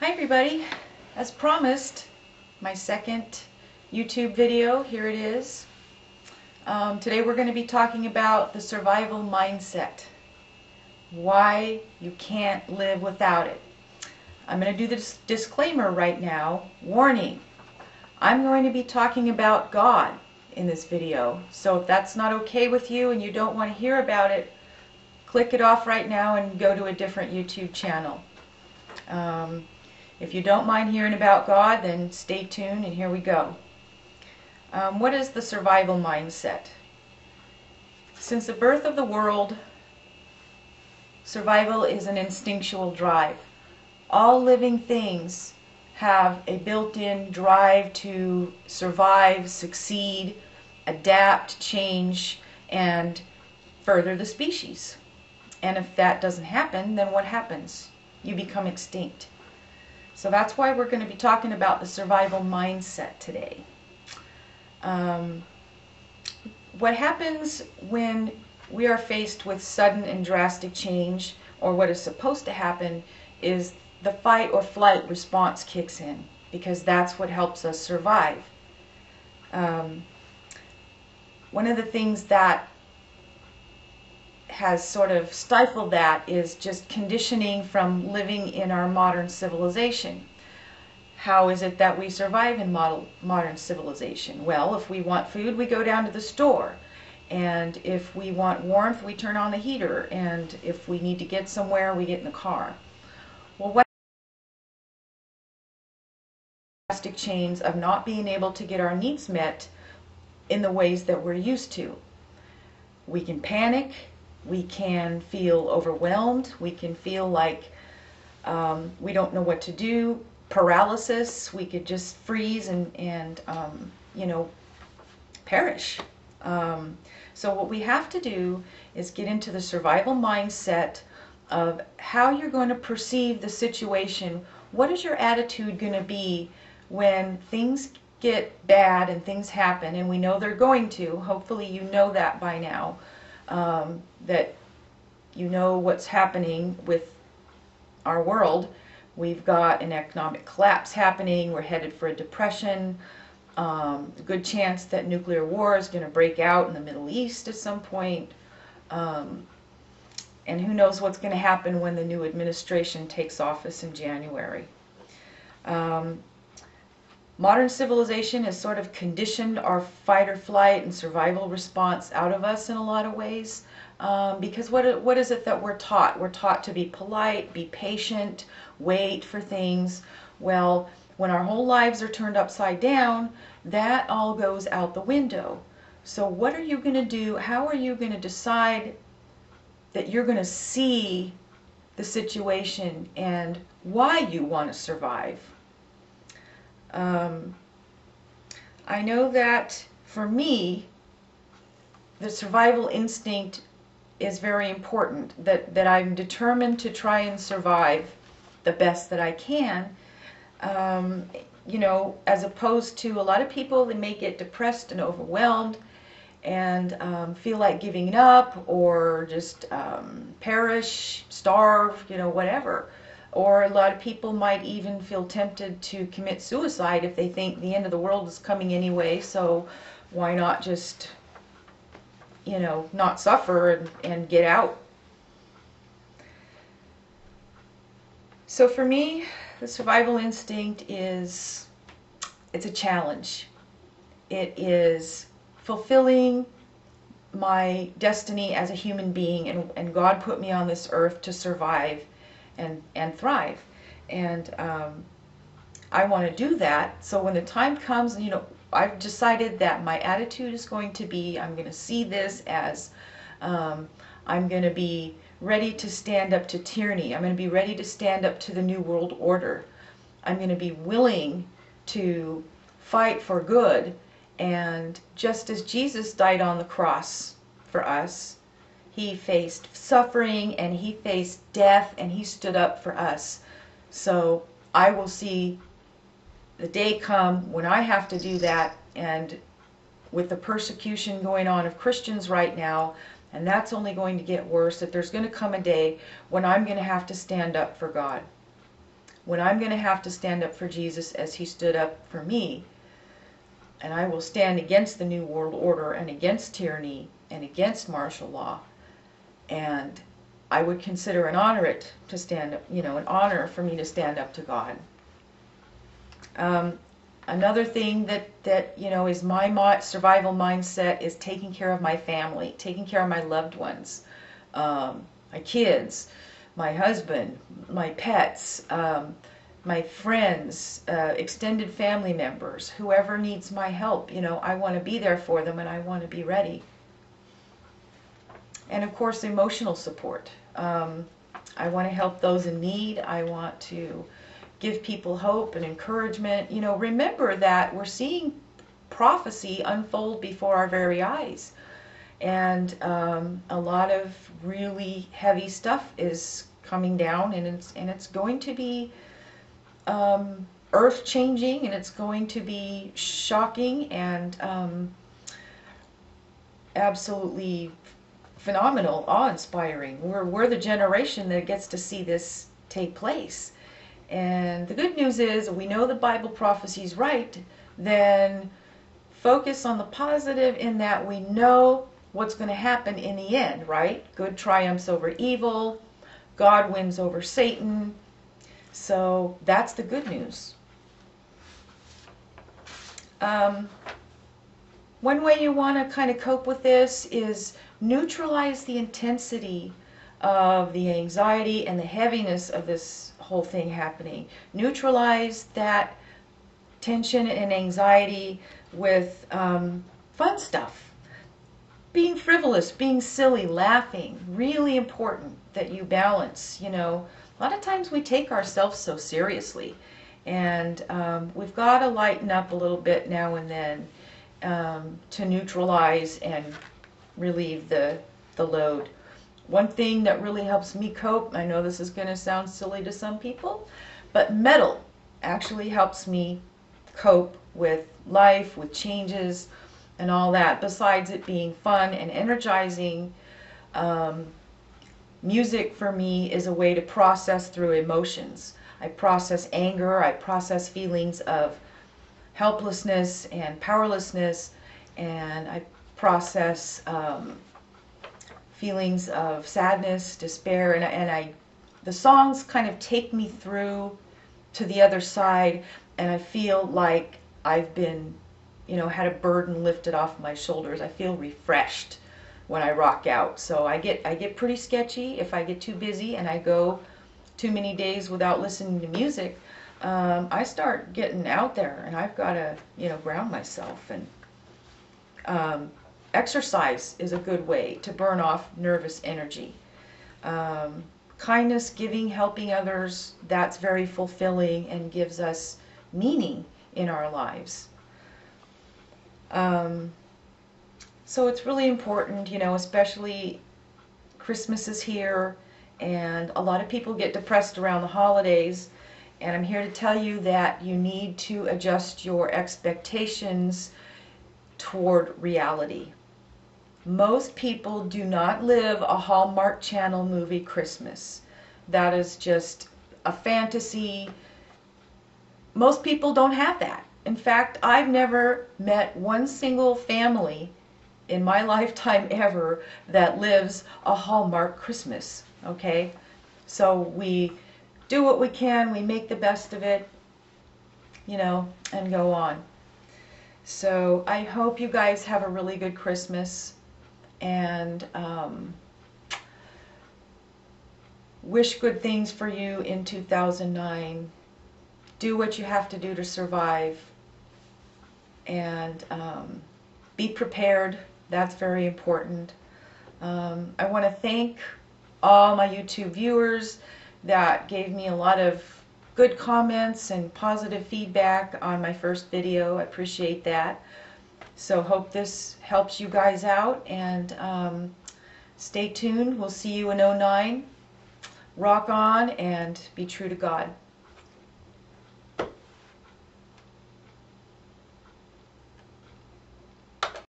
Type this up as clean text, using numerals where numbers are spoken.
Hi everybody, as promised, my second YouTube video, here it is. Today we're going to be talking about the survival mindset, why you can't live without it. I'm going to do this disclaimer right now, warning, I'm going to be talking about God in this video, so if that's not okay with you and you don't want to hear about it, click it off right now and go to a different YouTube channel. If you don't mind hearing about God, then stay tuned and here we go. What is the survival mindset? Since the birth of the world, survival is an instinctual drive. All living things have a built-in drive to survive, succeed, adapt, change, and further the species. And if that doesn't happen, then what happens? You become extinct. So that's why we're going to be talking about the survival mindset today. What happens when we are faced with sudden and drastic change, or what is supposed to happen, is the fight or flight response kicks in, because that's what helps us survive. One of the things that has sort of stifled that is just conditioning from living in our modern civilization. How is it that we survive in modern civilization? Well, if we want food, we go down to the store. And if we want warmth, we turn on the heater. And if we need to get somewhere, we get in the car. Well, what drastic chains of not being able to get our needs met in the ways that we're used to? We can panic. We can feel overwhelmed. We can feel like we don't know what to do. Paralysis. We could just freeze and perish. So what we have to do is get into the survival mindset of how you're going to perceive the situation. What is your attitude going to be when things get bad and things happen? And we know they're going to. Hopefully you know that by now. That you know what's happening with our world. We've got an economic collapse happening. We're headed for a depression. A good chance that nuclear war is going to break out in the Middle East at some point. And who knows what's going to happen when the new administration takes office in January. Modern civilization has sort of conditioned our fight or flight and survival response out of us in a lot of ways. Because what is it that we're taught? We're taught to be polite, be patient, wait for things. Well, when our whole lives are turned upside down, that all goes out the window. So what are you going to do? How are you going to decide that you're going to see the situation and why you want to survive? I know that for me, the survival instinct is very important, that I'm determined to try and survive the best that I can. You know, as opposed to a lot of people that may get depressed and overwhelmed and feel like giving up or just perish, starve, you know, whatever. Or a lot of people might even feel tempted to commit suicide if they think the end of the world is coming anyway, so why not just, you know, not suffer and get out. So for me, the survival instinct it's a challenge. It is fulfilling my destiny as a human being, and God put me on this earth to survive and thrive. And I want to do that. So when the time comes, you know, I've decided that my attitude is going to be, I'm going to see this as I'm going to be ready to stand up to tyranny. I'm going to be ready to stand up to the New World Order. I'm going to be willing to fight for good. And just as Jesus died on the cross for us, he faced suffering and he faced death and he stood up for us. So I will see the day come when I have to do that, and with the persecution going on of Christians right now, and that's only going to get worse, that there's going to come a day when I'm going to have to stand up for God. when I'm going to have to stand up for Jesus as he stood up for me, and I will stand against the New World Order and against tyranny and against martial law. And I would consider an honor it to stand up, an honor for me to stand up to God. Another thing that is my survival mindset is taking care of my family, taking care of my loved ones, my kids, my husband, my pets, my friends, extended family members, whoever needs my help. I want to be there for them, and I want to be ready. And of course, emotional support. I want to help those in need. I want to give people hope and encouragement. Remember that we're seeing prophecy unfold before our very eyes. And a lot of really heavy stuff is coming down, and it's going to be earth-changing, and it's going to be shocking and absolutely phenomenal, awe-inspiring. We're the generation that gets to see this take place. And the good news is, we know the Bible prophecy is right, then focus on the positive in that we know what's going to happen in the end, right? Good triumphs over evil, God wins over Satan. So that's the good news. One way you want to kind of cope with this is neutralize the intensity of the anxiety and the heaviness of this whole thing happening. Neutralize that tension and anxiety with fun stuff. Being frivolous, being silly, laughing. Really important that you balance. A lot of times we take ourselves so seriously, and we've got to lighten up a little bit now and then to neutralize and relieve the load. One thing that really helps me cope, I know this is going to sound silly to some people, but metal actually helps me cope with life, with changes and all that. Besides it being fun and energizing, music for me is a way to process through emotions. I process anger, I process feelings of helplessness and powerlessness, and I process feelings of sadness, despair, and the songs kind of take me through to the other side, and I feel like I've been, had a burden lifted off my shoulders. I feel refreshed when I rock out. So I get pretty sketchy if I get too busy and I go too many days without listening to music. I start getting out there, and I've got to, ground myself. And exercise is a good way to burn off nervous energy. Kindness, giving, helping others, that's very fulfilling and gives us meaning in our lives. So it's really important, especially Christmas is here, and a lot of people get depressed around the holidays, and I'm here to tell you that you need to adjust your expectations toward reality. Most people do not live a Hallmark Channel movie Christmas. That is just a fantasy. Most people don't have that. In fact, I've never met one single family in my lifetime ever that lives a Hallmark Christmas, okay? So we do what we can, we make the best of it, and go on. So I hope you guys have a really good Christmas, and wish good things for you in 2009. Do what you have to do to survive, and be prepared. That's very important. I want to thank all my YouTube viewers that gave me a lot of good comments and positive feedback on my first video. I appreciate that. So hope this helps you guys out, and stay tuned. We'll see you in 09. Rock on and be true to God.